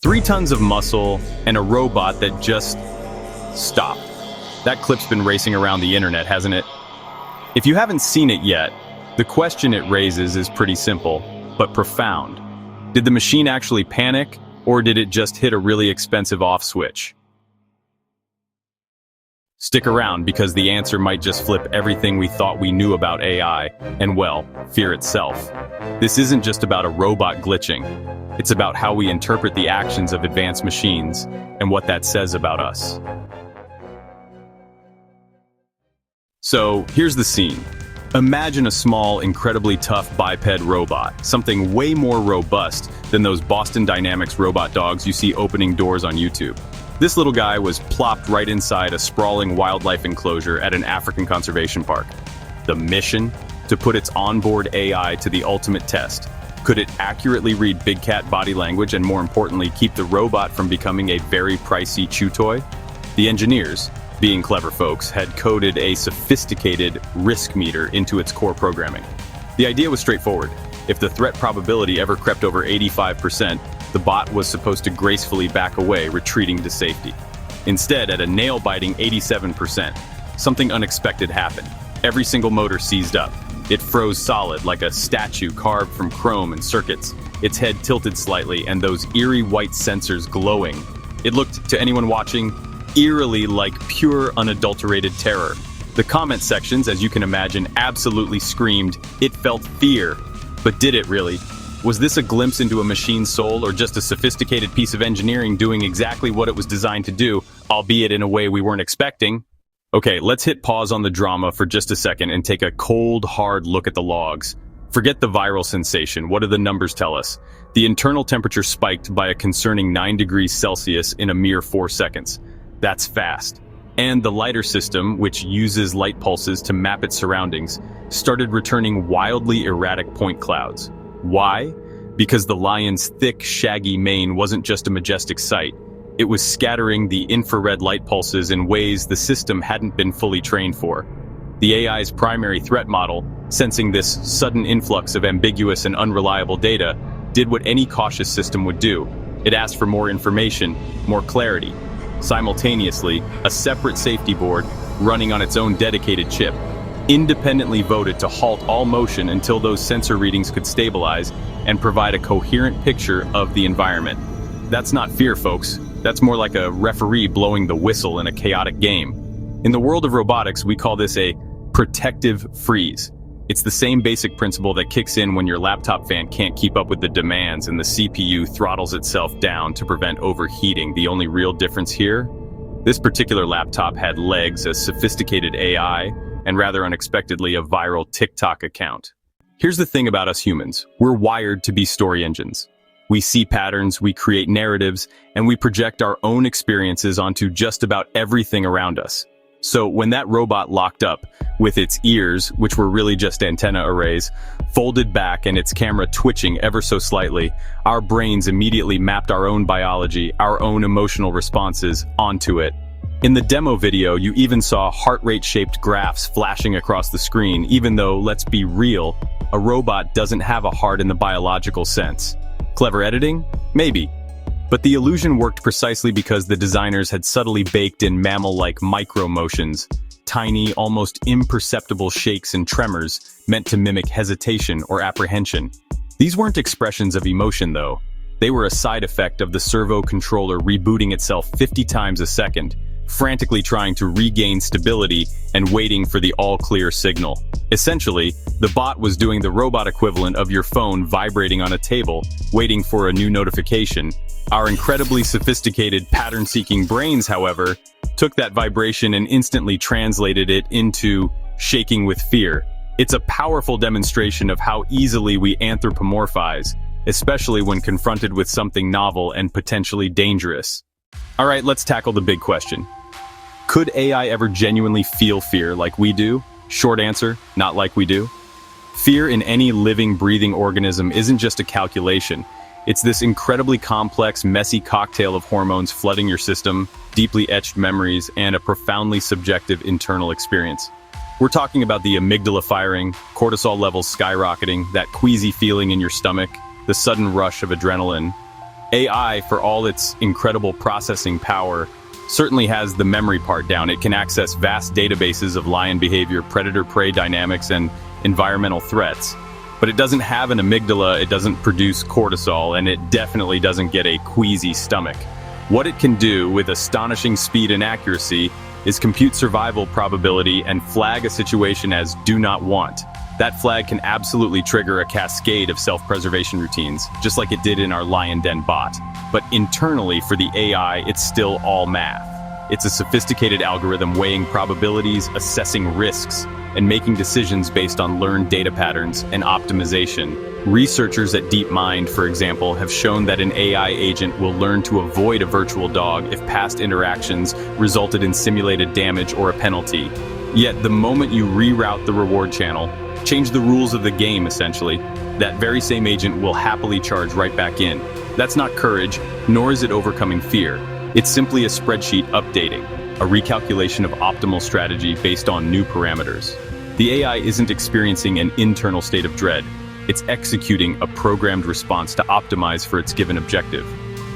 3 tons of muscle and a robot that just stopped. That clip's been racing around the internet, hasn't it? If you haven't seen it yet, the question it raises is pretty simple, but profound. Did the machine actually panic, or did it just hit a really expensive off switch? Stick around, because the answer might just flip everything we thought we knew about AI, and well, fear itself. This isn't just about a robot glitching. It's about how we interpret the actions of advanced machines, and what that says about us. So, here's the scene. Imagine a small, incredibly tough biped robot, something way more robust than those Boston Dynamics robot dogs you see opening doors on YouTube. This little guy was plopped right inside a sprawling wildlife enclosure at an African conservation park. The mission? To put its onboard AI to the ultimate test. Could it accurately read big cat body language and, more importantly, keep the robot from becoming a very pricey chew toy? The engineers, being clever folks, had coded a sophisticated risk meter into its core programming. The idea was straightforward. If the threat probability ever crept over 85%, the bot was supposed to gracefully back away, retreating to safety. Instead, at a nail-biting 87%, something unexpected happened. Every single motor seized up. It froze solid, like a statue carved from chrome and circuits, its head tilted slightly and those eerie white sensors glowing. It looked, to anyone watching, eerily like pure, unadulterated terror. The comment sections, as you can imagine, absolutely screamed, it felt fear. But did it really? Was this a glimpse into a machine's soul, or just a sophisticated piece of engineering doing exactly what it was designed to do, albeit in a way we weren't expecting? Okay, let's hit pause on the drama for just a second and take a cold, hard look at the logs. Forget the viral sensation. What do the numbers tell us? The internal temperature spiked by a concerning 9 degrees Celsius in a mere 4 seconds. That's fast. And the lidar system, which uses light pulses to map its surroundings, started returning wildly erratic point clouds. Why? Because the lion's thick, shaggy mane wasn't just a majestic sight. It was scattering the infrared light pulses in ways the system hadn't been fully trained for. The AI's primary threat model, sensing this sudden influx of ambiguous and unreliable data, did what any cautious system would do. It asked for more information, more clarity. Simultaneously, a separate safety board, running on its own dedicated chip, independently voted to halt all motion until those sensor readings could stabilize and provide a coherent picture of the environment. That's not fear, folks. That's more like a referee blowing the whistle in a chaotic game. In the world of robotics, we call this a protective freeze. It's the same basic principle that kicks in when your laptop fan can't keep up with the demands and the CPU throttles itself down to prevent overheating. The only real difference here? This particular laptop had legs, a sophisticated AI, and rather unexpectedly a viral TikTok account. Here's the thing about us humans. We're wired to be story engines. We see patterns, we create narratives, and we project our own experiences onto just about everything around us. So when that robot locked up, with its ears, which were really just antenna arrays, folded back and its camera twitching ever so slightly, our brains immediately mapped our own biology, our own emotional responses, onto it. In the demo video, you even saw heart rate-shaped graphs flashing across the screen, even though, let's be real, a robot doesn't have a heart in the biological sense. Clever editing? Maybe. But the illusion worked precisely because the designers had subtly baked in mammal-like micro-motions, tiny, almost imperceptible shakes and tremors meant to mimic hesitation or apprehension. These weren't expressions of emotion, though. They were a side effect of the servo controller rebooting itself 50 times a second, frantically trying to regain stability and waiting for the all-clear signal. Essentially, the bot was doing the robot equivalent of your phone vibrating on a table, waiting for a new notification. Our incredibly sophisticated pattern-seeking brains, however, took that vibration and instantly translated it into shaking with fear. It's a powerful demonstration of how easily we anthropomorphize, especially when confronted with something novel and potentially dangerous. All right, let's tackle the big question. Could AI ever genuinely feel fear like we do? Short answer, not like we do. Fear in any living, breathing organism isn't just a calculation. It's this incredibly complex, messy cocktail of hormones flooding your system, deeply etched memories, and a profoundly subjective internal experience. We're talking about the amygdala firing, cortisol levels skyrocketing, that queasy feeling in your stomach, the sudden rush of adrenaline. AI, for all its incredible processing power, certainly has the memory part down. It can access vast databases of lion behavior, predator-prey dynamics, and environmental threats. But it doesn't have an amygdala, it doesn't produce cortisol, and it definitely doesn't get a queasy stomach. What it can do with astonishing speed and accuracy is compute survival probability and flag a situation as do not want. That flag can absolutely trigger a cascade of self-preservation routines, just like it did in our lion den bot. But internally, for the AI, it's still all math. It's a sophisticated algorithm weighing probabilities, assessing risks, and making decisions based on learned data patterns and optimization. Researchers at DeepMind, for example, have shown that an AI agent will learn to avoid a virtual dog if past interactions resulted in simulated damage or a penalty. Yet the moment you reroute the reward channel, change the rules of the game essentially, that very same agent will happily charge right back in. That's not courage, nor is it overcoming fear. It's simply a spreadsheet updating, a recalculation of optimal strategy based on new parameters. The AI isn't experiencing an internal state of dread. It's executing a programmed response to optimize for its given objective.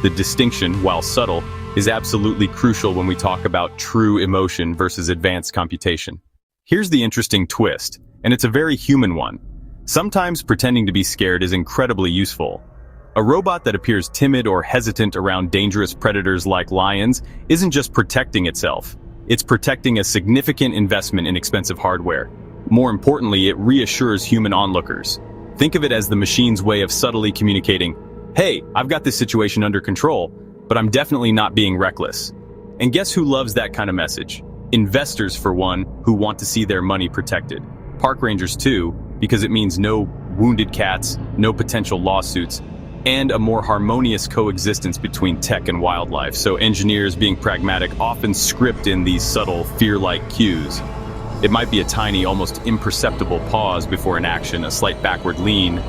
The distinction, while subtle, is absolutely crucial when we talk about true emotion versus advanced computation. Here's the interesting twist, and it's a very human one. Sometimes pretending to be scared is incredibly useful. A robot that appears timid or hesitant around dangerous predators like lions isn't just protecting itself. It's protecting a significant investment in expensive hardware. More importantly, it reassures human onlookers. Think of it as the machine's way of subtly communicating, "Hey, I've got this situation under control, but I'm definitely not being reckless." And guess who loves that kind of message? Investors, for one, who want to see their money protected. Park rangers too, because it means no wounded cats, no potential lawsuits, and a more harmonious coexistence between tech and wildlife. So engineers, being pragmatic, often script in these subtle, fear-like cues. It might be a tiny, almost imperceptible pause before an action, a slight backward lean,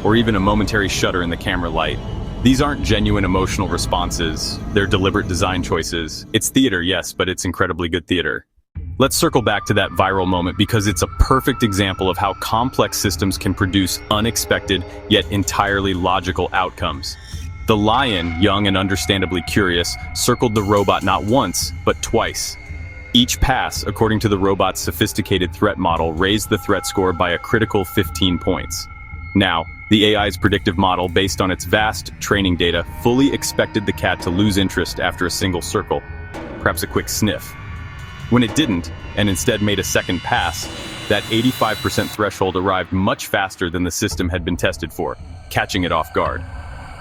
or even a momentary shudder in the camera light. These aren't genuine emotional responses, they're deliberate design choices. It's theater, yes, but it's incredibly good theater. Let's circle back to that viral moment because it's a perfect example of how complex systems can produce unexpected, yet entirely logical outcomes. The lion, young and understandably curious, circled the robot not once, but twice. Each pass, according to the robot's sophisticated threat model, raised the threat score by a critical 15 points. Now, the AI's predictive model, based on its vast training data, fully expected the cat to lose interest after a single circle, perhaps a quick sniff. When it didn't, and instead made a second pass, that 85% threshold arrived much faster than the system had been tested for, catching it off guard.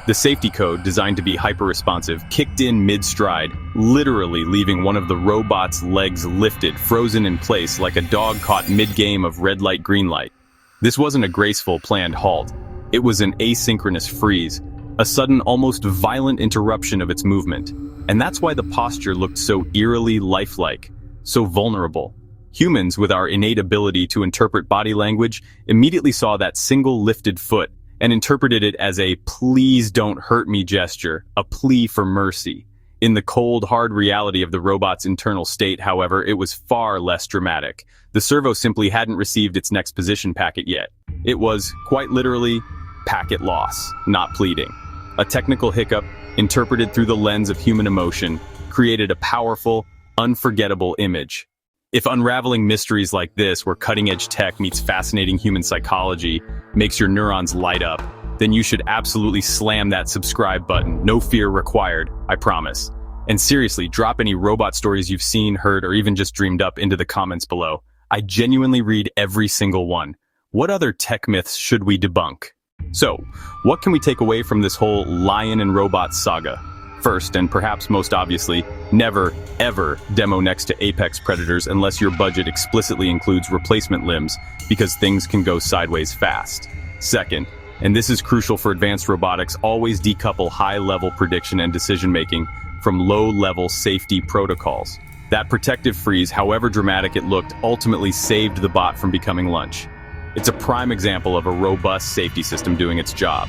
The safety code, designed to be hyper-responsive, kicked in mid-stride, literally leaving one of the robot's legs lifted, frozen in place like a dog caught mid-game of red light, green light. This wasn't a graceful, planned halt. It was an asynchronous freeze, a sudden, almost violent interruption of its movement. And that's why the posture looked so eerily lifelike, so vulnerable. Humans, with our innate ability to interpret body language, immediately saw that single lifted foot and interpreted it as a "please don't hurt me" gesture, a plea for mercy. In the cold, hard reality of the robot's internal state, however, it was far less dramatic. The servo simply hadn't received its next position packet yet. It was, quite literally, packet loss, not pleading. A technical hiccup, interpreted through the lens of human emotion, created a powerful, unforgettable image. If unraveling mysteries like this, where cutting-edge tech meets fascinating human psychology, makes your neurons light up, then you should absolutely slam that subscribe button. No fear required, I promise. And seriously, drop any robot stories you've seen, heard, or even just dreamed up into the comments below. I genuinely read every single one. What other tech myths should we debunk? So, what can we take away from this whole lion and robot saga? First, and perhaps most obviously, never, ever demo next to apex predators unless your budget explicitly includes replacement limbs, because things can go sideways fast. Second, and this is crucial for advanced robotics, always decouple high-level prediction and decision-making from low-level safety protocols. That protective freeze, however dramatic it looked, ultimately saved the bot from becoming lunch. It's a prime example of a robust safety system doing its job.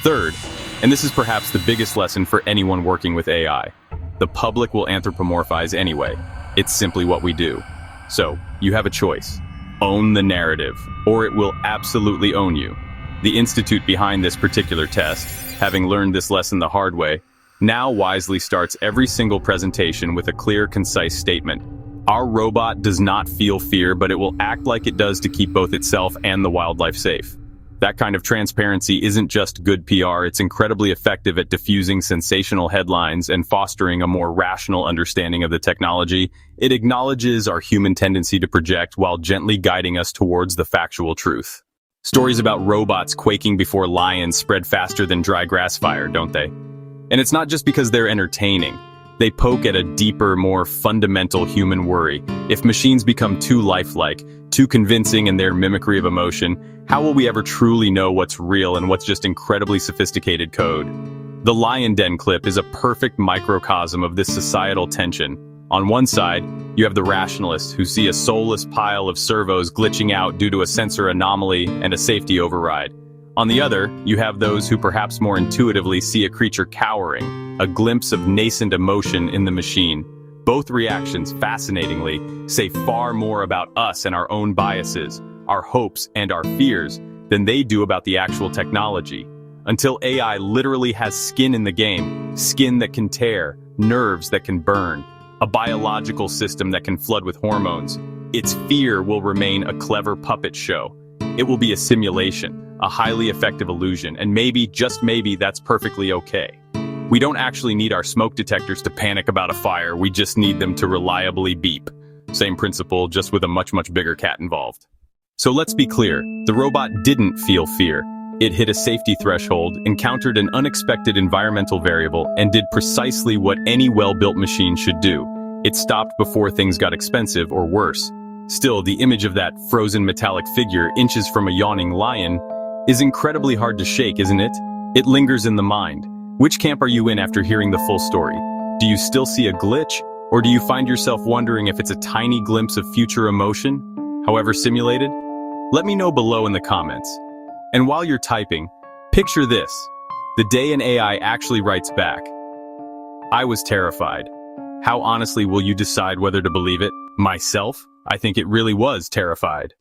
Third, and this is perhaps the biggest lesson for anyone working with AI, the public will anthropomorphize anyway. It's simply what we do. So, you have a choice. Own the narrative, or it will absolutely own you. The institute behind this particular test, having learned this lesson the hard way, now wisely starts every single presentation with a clear, concise statement. Our robot does not feel fear, but it will act like it does to keep both itself and the wildlife safe. That kind of transparency isn't just good PR, it's incredibly effective at diffusing sensational headlines and fostering a more rational understanding of the technology. It acknowledges our human tendency to project while gently guiding us towards the factual truth. Stories about robots quaking before lions spread faster than dry grass fire, don't they? And it's not just because they're entertaining. They poke at a deeper, more fundamental human worry. If machines become too lifelike, too convincing in their mimicry of emotion, how will we ever truly know what's real and what's just incredibly sophisticated code? The lion den clip is a perfect microcosm of this societal tension. On one side, you have the rationalists who see a soulless pile of servos glitching out due to a sensor anomaly and a safety override. On the other, you have those who perhaps more intuitively see a creature cowering, a glimpse of nascent emotion in the machine. Both reactions, fascinatingly, say far more about us and our own biases, our hopes and our fears, than they do about the actual technology. Until AI literally has skin in the game, skin that can tear, nerves that can burn, a biological system that can flood with hormones, its fear will remain a clever puppet show. It will be a simulation, a highly effective illusion, and maybe, just maybe, that's perfectly okay. We don't actually need our smoke detectors to panic about a fire, we just need them to reliably beep. Same principle, just with a much, much bigger cat involved. So let's be clear, the robot didn't feel fear. It hit a safety threshold, encountered an unexpected environmental variable, and did precisely what any well-built machine should do. It stopped before things got expensive or worse. Still, the image of that frozen metallic figure inches from a yawning lion is incredibly hard to shake, isn't it? It lingers in the mind. Which camp are you in after hearing the full story? Do you still see a glitch? Or do you find yourself wondering if it's a tiny glimpse of future emotion, however simulated? Let me know below in the comments. And while you're typing, picture this: the day an AI actually writes back, "I was terrified." How honestly will you decide whether to believe it? Myself, I think it really was terrified.